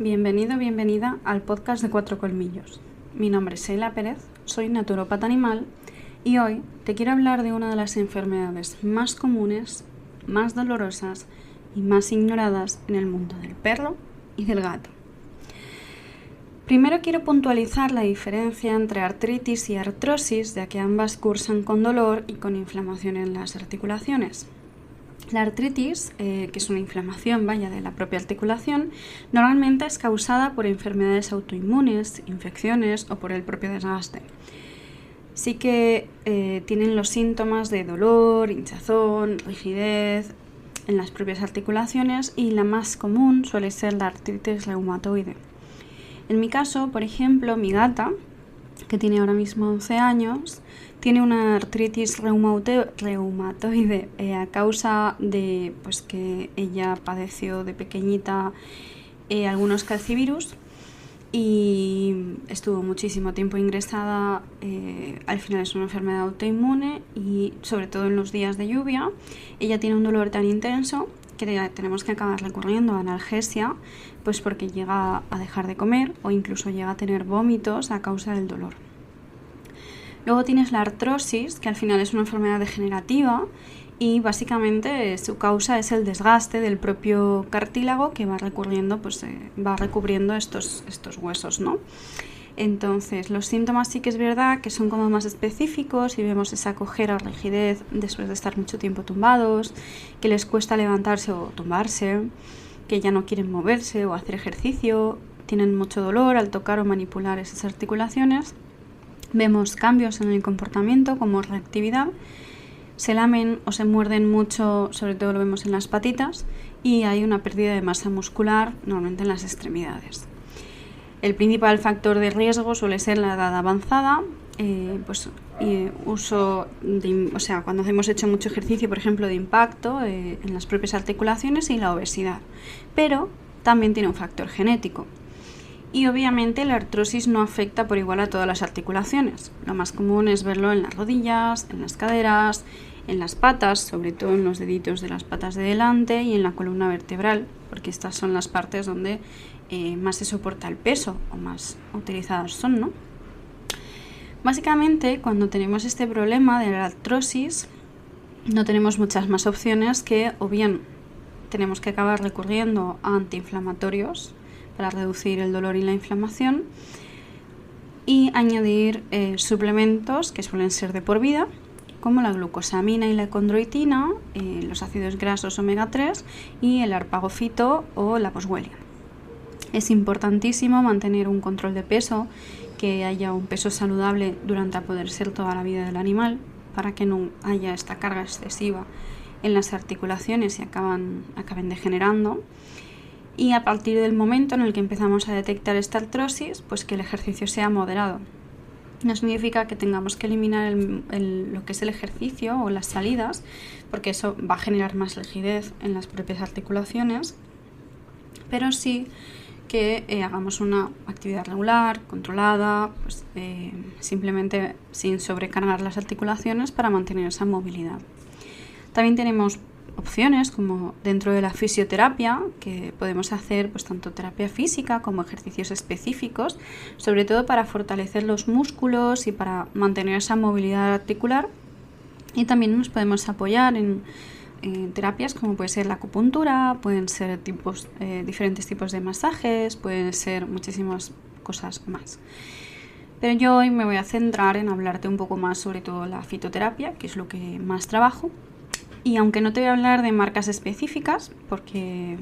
Bienvenido, bienvenida al podcast de Cuatro Colmillos. Mi nombre es Sheila Pérez, soy naturópata animal y hoy te quiero hablar de una de las enfermedades más comunes, más dolorosas y más ignoradas en el mundo del perro y del gato. Primero quiero puntualizar la diferencia entre artritis y artrosis, ya que ambas cursan con dolor y con inflamación en las articulaciones. La artritis, que es una inflamación de la propia articulación, normalmente es causada por enfermedades autoinmunes, infecciones o por el propio desgaste. Sí que tienen los síntomas de dolor, hinchazón, rigidez en las propias articulaciones y la más común suele ser la artritis reumatoide. En mi caso, por ejemplo, mi gata, que tiene ahora mismo 11 años, tiene una artritis reumatoide a causa de que ella padeció de pequeñita algunos calcivirus y estuvo muchísimo tiempo ingresada. Al final es una enfermedad autoinmune y sobre todo en los días de lluvia ella tiene un dolor tan intenso que tenemos que acabar recurriendo a analgesia, pues porque llega a dejar de comer o incluso llega a tener vómitos a causa del dolor. Luego tienes la artrosis, que al final es una enfermedad degenerativa y básicamente su causa es el desgaste del propio cartílago que va recubriendo estos huesos, ¿no? Entonces, los síntomas sí que es verdad que son como más específicos y vemos esa cojera o rigidez después de estar mucho tiempo tumbados, que les cuesta levantarse o tumbarse, que ya no quieren moverse o hacer ejercicio, tienen mucho dolor al tocar o manipular esas articulaciones. Vemos cambios en el comportamiento como reactividad, se lamen o se muerden mucho, sobre todo lo vemos en las patitas, y hay una pérdida de masa muscular, normalmente en las extremidades. El principal factor de riesgo suele ser la edad avanzada, cuando hemos hecho mucho ejercicio, por ejemplo, de impacto en las propias articulaciones y la obesidad. Pero también tiene un factor genético. Y obviamente la artrosis no afecta por igual a todas las articulaciones. Lo más común es verlo en las rodillas, en las caderas, en las patas, sobre todo en los deditos de las patas de delante y en la columna vertebral, porque estas son las partes donde más se soporta el peso o más utilizadas son, ¿no? Básicamente, cuando tenemos este problema de la artrosis, no tenemos muchas más opciones que o bien tenemos que acabar recurriendo a antiinflamatorios para reducir el dolor y la inflamación y añadir suplementos que suelen ser de por vida, como la glucosamina y la condroitina, los ácidos grasos omega 3 y el arpagofito o la boswellia. Es importantísimo mantener un control de peso, que haya un peso saludable durante a poder ser toda la vida del animal, para que no haya esta carga excesiva en las articulaciones y acaben degenerando. Y a partir del momento en el que empezamos a detectar esta artrosis, pues que el ejercicio sea moderado. No significa que tengamos que eliminar lo que es el ejercicio o las salidas, porque eso va a generar más rigidez en las propias articulaciones, pero sí que hagamos una actividad regular, controlada, simplemente sin sobrecargar las articulaciones para mantener esa movilidad. También tenemos opciones como dentro de la fisioterapia, que podemos hacer tanto terapia física como ejercicios específicos, sobre todo para fortalecer los músculos y para mantener esa movilidad articular. Y también nos podemos apoyar en terapias como puede ser la acupuntura, pueden ser diferentes tipos de masajes, pueden ser muchísimas cosas más. Pero yo hoy me voy a centrar en hablarte un poco más sobre todo la fitoterapia, que es lo que más trabajo. Y aunque no te voy a hablar de marcas específicas, porque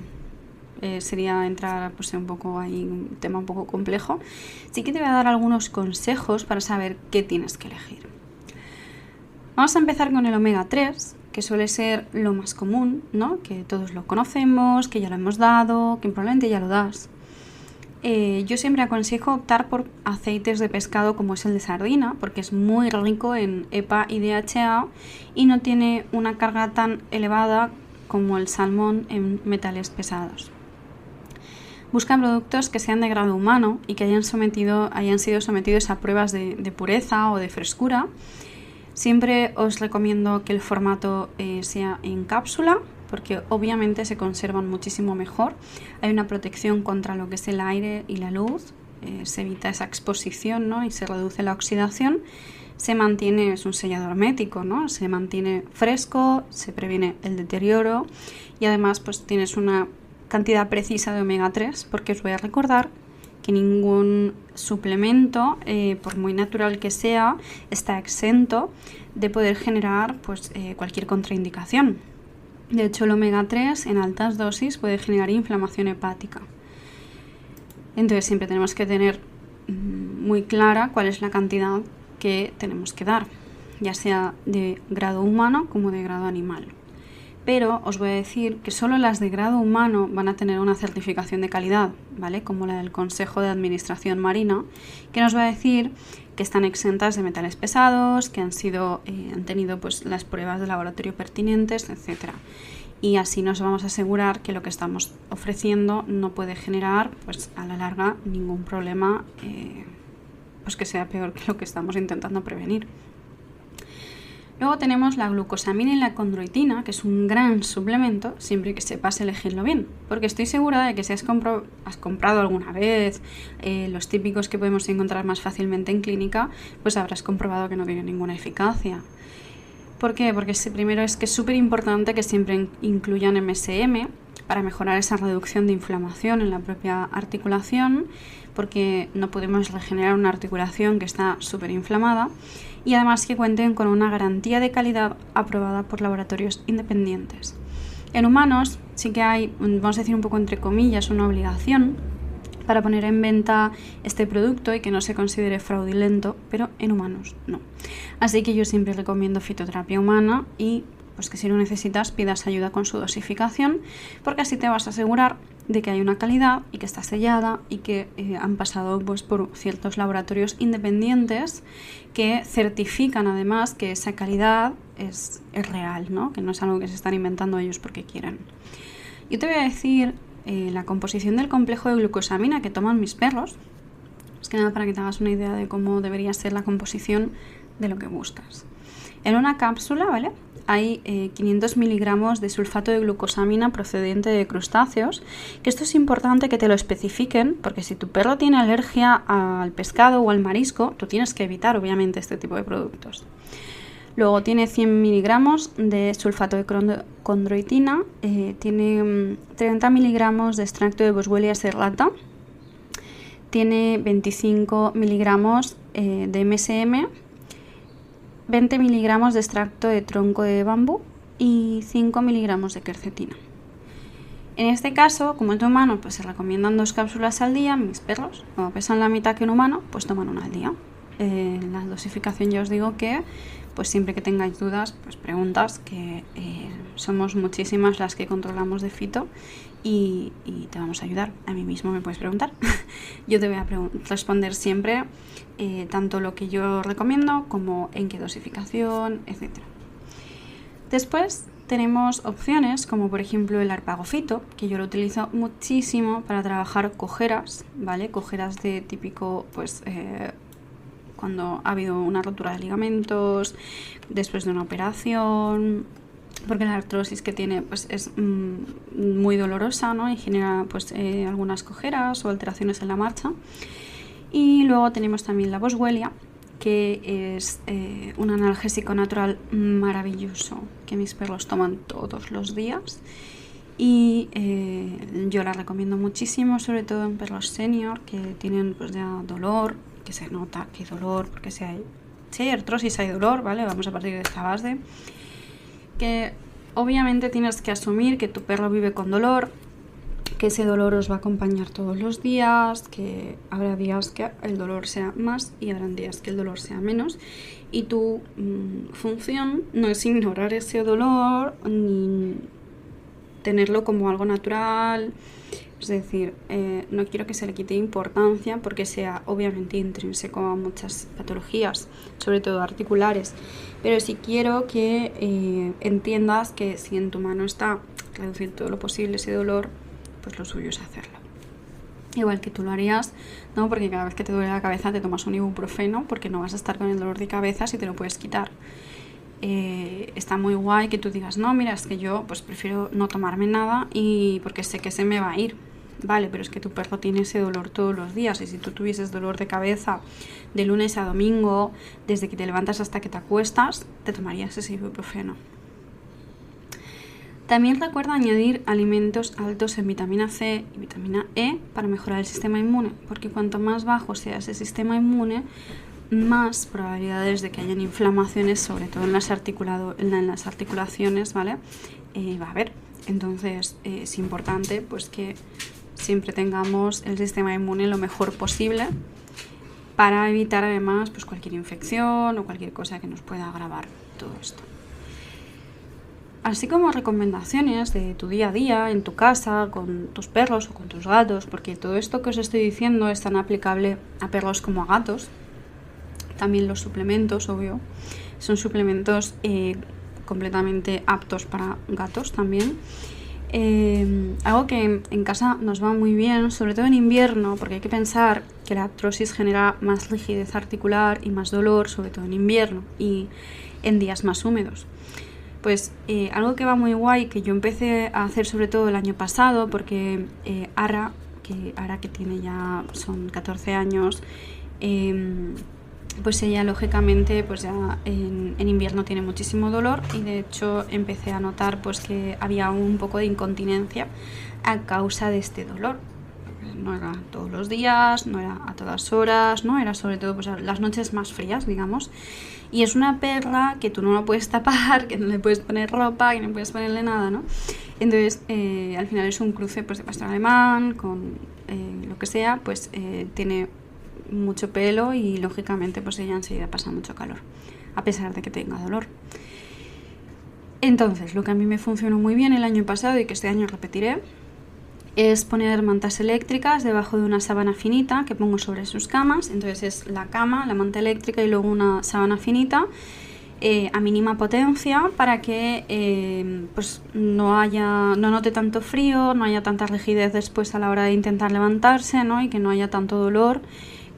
sería entrar un tema un poco complejo, sí que te voy a dar algunos consejos para saber qué tienes que elegir. Vamos a empezar con el omega 3, que suele ser lo más común, ¿no? Que todos lo conocemos, que ya lo hemos dado, que probablemente ya lo das. Yo siempre aconsejo optar por aceites de pescado como es el de sardina, porque es muy rico en EPA y DHA y no tiene una carga tan elevada como el salmón en metales pesados. Busca productos que sean de grado humano y que hayan sido sometidos a pruebas de pureza o de frescura. Siempre os recomiendo que el formato sea en cápsula porque obviamente se conservan muchísimo mejor. Hay una protección contra lo que es el aire y la luz, se evita esa exposición, ¿no? Y se reduce la oxidación. Se mantiene, es un sellador hermético, ¿no? Se mantiene fresco, se previene el deterioro y además pues tienes una cantidad precisa de omega 3, porque os voy a recordar que ningún suplemento, por muy natural que sea, está exento de poder generar pues, cualquier contraindicación. De hecho, el omega 3 en altas dosis puede generar inflamación hepática. Entonces siempre tenemos que tener muy clara cuál es la cantidad que tenemos que dar, ya sea de grado humano como de grado animal. Pero os voy a decir que solo las de grado humano van a tener una certificación de calidad, ¿vale? Como la del Consejo de Administración Marina, que nos va a decir que están exentas de metales pesados, que han tenido pues, las pruebas de laboratorio pertinentes, etc. Y así nos vamos a asegurar que lo que estamos ofreciendo no puede generar, pues a la larga, ningún problema pues que sea peor que lo que estamos intentando prevenir. Luego tenemos la glucosamina y la condroitina, que es un gran suplemento, siempre que sepas elegirlo bien. Porque estoy segura de que si has comprado alguna vez los típicos que podemos encontrar más fácilmente en clínica, pues habrás comprobado que no tiene ninguna eficacia. ¿Por qué? Porque primero es que es súper importante que siempre incluyan MSM para mejorar esa reducción de inflamación en la propia articulación, porque no podemos regenerar una articulación que está súper inflamada, y además que cuenten con una garantía de calidad aprobada por laboratorios independientes. En humanos sí que hay, vamos a decir un poco entre comillas, una obligación para poner en venta este producto y que no se considere fraudulento, pero en humanos no. Así que yo siempre recomiendo fitoterapia humana y pues que si lo necesitas pidas ayuda con su dosificación, porque así te vas a asegurar de que hay una calidad y que está sellada y que han pasado pues, por ciertos laboratorios independientes que certifican además que esa calidad es real, ¿no? Que no es algo que se están inventando ellos porque quieren. Yo te voy a decir la composición del complejo de glucosamina que toman mis perros, es que nada para que te hagas una idea de cómo debería ser la composición de lo que buscas. En una cápsula, ¿vale?, hay 500 miligramos de sulfato de glucosamina procedente de crustáceos, que esto es importante que te lo especifiquen, porque si tu perro tiene alergia al pescado o al marisco, tú tienes que evitar obviamente este tipo de productos. Luego tiene 100 miligramos de sulfato de condroitina, tiene 30 miligramos de extracto de Boswellia serrata, tiene 25 miligramos de MSM, 20 miligramos de extracto de tronco de bambú y 5 miligramos de quercetina. En este caso, como en tu humano, pues se recomiendan 2 cápsulas al día. Mis perros, como pesan la mitad que un humano, pues toman una al día. La dosificación ya os digo que, pues siempre que tengáis dudas, pues preguntas, que somos muchísimas las que controlamos de fito y te vamos a ayudar. A mí mismo me puedes preguntar. Yo te voy a responder siempre tanto lo que yo recomiendo como en qué dosificación, etc. Después tenemos opciones como por ejemplo el arpagofito, que yo lo utilizo muchísimo para trabajar cojeras, ¿vale? Cojeras de típico, pues cuando ha habido una rotura de ligamentos, después de una operación, porque la artrosis que tiene pues es muy dolorosa, ¿no? Y genera pues algunas cojeras o alteraciones en la marcha. Y luego tenemos también la Boswellia, que es un analgésico natural maravilloso que mis perros toman todos los días y yo la recomiendo muchísimo, sobre todo en perros senior que tienen pues ya dolor, que se nota que hay dolor, porque si hay artrosis hay dolor, ¿vale? Vamos a partir de esta base, que obviamente tienes que asumir que tu perro vive con dolor, que ese dolor os va a acompañar todos los días, que habrá días que el dolor sea más y habrán días que el dolor sea menos, y tu función no es ignorar ese dolor ni tenerlo como algo natural. Es decir, no quiero que se le quite importancia porque sea obviamente intrínseco a muchas patologías, sobre todo articulares, pero sí quiero que entiendas que si en tu mano está reducir todo lo posible ese dolor, pues lo suyo es hacerlo. Igual que tú lo harías, ¿no? Porque cada vez que te duele la cabeza te tomas un ibuprofeno porque no vas a estar con el dolor de cabeza si te lo puedes quitar. está muy guay que tú digas, no, mira, es que yo pues prefiero no tomarme nada y porque sé que se me va a ir. Vale, pero es que tu perro tiene ese dolor todos los días, y si tú tuvieses dolor de cabeza de lunes a domingo, desde que te levantas hasta que te acuestas, te tomarías ese ibuprofeno. También recuerda añadir alimentos altos en vitamina C y vitamina E para mejorar el sistema inmune, porque cuanto más bajo sea ese sistema inmune, más probabilidades de que hayan inflamaciones, sobre todo en las articulaciones, ¿vale? Va a haber. Entonces es importante pues que siempre tengamos el sistema inmune lo mejor posible para evitar además pues cualquier infección o cualquier cosa que nos pueda agravar todo esto. Así como recomendaciones de tu día a día, en tu casa, con tus perros o con tus gatos, porque todo esto que os estoy diciendo es tan aplicable a perros como a gatos. También los suplementos, obvio, son suplementos completamente aptos para gatos también. Algo que en casa nos va muy bien, sobre todo en invierno, porque hay que pensar que la artrosis genera más rigidez articular y más dolor, sobre todo en invierno y en días más húmedos. Pues algo que va muy guay, que yo empecé a hacer sobre todo el año pasado, porque Ara, que tiene ya, son 14 años, pues ella lógicamente pues ya en invierno tiene muchísimo dolor, y de hecho empecé a notar pues que había un poco de incontinencia a causa de este dolor. No era todos los días, no era a todas horas, no era sobre todo pues las noches más frías, digamos. Y es una perra que tú no la puedes tapar, que no le puedes poner ropa, que no puedes ponerle nada, ¿no? Entonces al final es un cruce pues de pastor alemán con lo que sea, pues tiene mucho pelo y lógicamente pues ella enseguida pasa mucho calor, a pesar de que tenga dolor. Entonces, lo que a mí me funcionó muy bien el año pasado y que este año repetiré es poner mantas eléctricas debajo de una sábana finita que pongo sobre sus camas. Entonces es la cama, la manta eléctrica y luego una sábana finita a mínima potencia, para que pues no note tanto frío, no haya tanta rigidez después a la hora de intentar levantarse, ¿no? Y que no haya tanto dolor,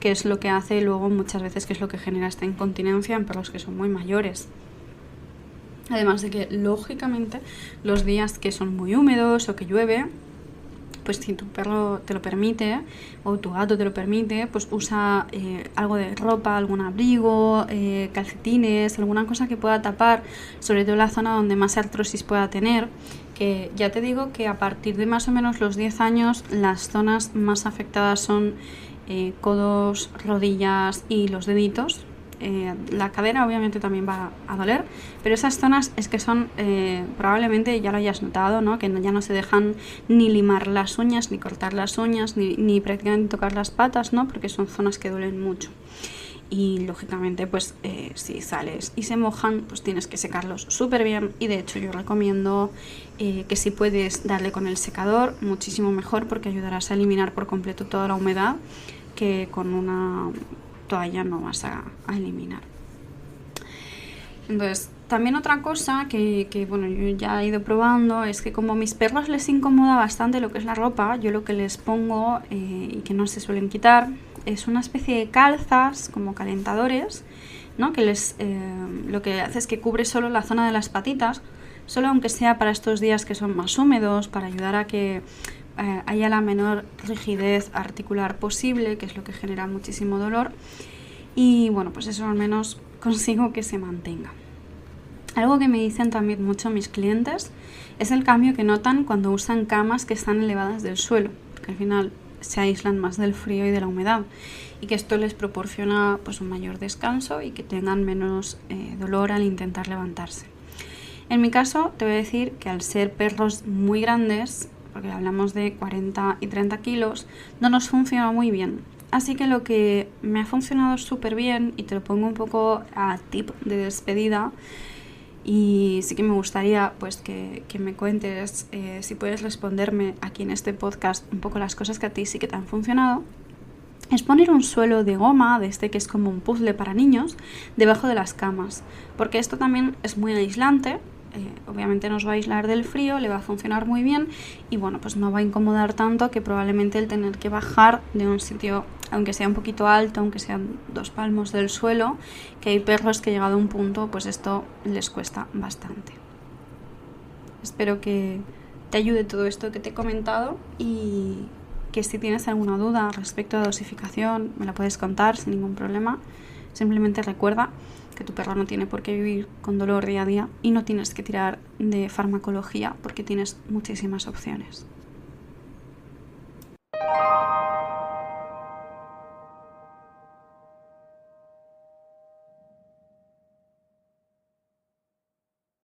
que es lo que hace luego muchas veces, que es lo que genera esta incontinencia en perros que son muy mayores. Además de que, lógicamente, los días que son muy húmedos o que llueve, pues si tu perro te lo permite o tu gato te lo permite, pues usa algo de ropa, algún abrigo, calcetines, alguna cosa que pueda tapar, sobre todo la zona donde más artrosis pueda tener. Que ya te digo que a partir de más o menos los 10 años las zonas más afectadas son codos, rodillas y los deditos. La cadera obviamente también va a doler, pero esas zonas es que son, probablemente ya lo hayas notado, ¿no? Que ya no se dejan ni limar las uñas, ni cortar las uñas, ni prácticamente tocar las patas, ¿no? Porque son zonas que duelen mucho. Y lógicamente pues si sales y se mojan, pues tienes que secarlos súper bien, y de hecho yo recomiendo que si puedes darle con el secador, muchísimo mejor, porque ayudarás a eliminar por completo toda la humedad que con una toalla no vas a eliminar. Entonces, también otra cosa que bueno, yo ya he ido probando es que como a mis perros les incomoda bastante lo que es la ropa, yo lo que les pongo y que no se suelen quitar es una especie de calzas como calentadores, ¿no? Que lo que hace es que cubre solo la zona de las patitas, solo aunque sea para estos días que son más húmedos, para ayudar a que haya la menor rigidez articular posible, que es lo que genera muchísimo dolor. Y bueno, pues eso al menos consigo que se mantenga. Algo que me dicen también mucho mis clientes es el cambio que notan cuando usan camas que están elevadas del suelo, porque al final se aíslan más del frío y de la humedad, y que esto les proporciona pues un mayor descanso y que tengan menos dolor al intentar levantarse. En mi caso te voy a decir que al ser perros muy grandes, porque hablamos de 40 y 30 kilos, no nos funciona muy bien. Así que lo que me ha funcionado súper bien, y te lo pongo un poco a tip de despedida, y sí que me gustaría pues que me cuentes si puedes responderme aquí en este podcast un poco las cosas que a ti sí que te han funcionado, es poner un suelo de goma, de este que es como un puzzle para niños, debajo de las camas, porque esto también es muy aislante. Obviamente nos va a aislar del frío, le va a funcionar muy bien, y bueno, pues no va a incomodar tanto que probablemente el tener que bajar de un sitio aunque sea un poquito alto, aunque sean 2 palmos del suelo, que hay perros que llegado a un punto, pues esto les cuesta bastante. Espero que te ayude todo esto que te he comentado y que si tienes alguna duda respecto a dosificación me la puedes contar sin ningún problema. Simplemente recuerda que tu perro no tiene por qué vivir con dolor día a día y no tienes que tirar de farmacología porque tienes muchísimas opciones.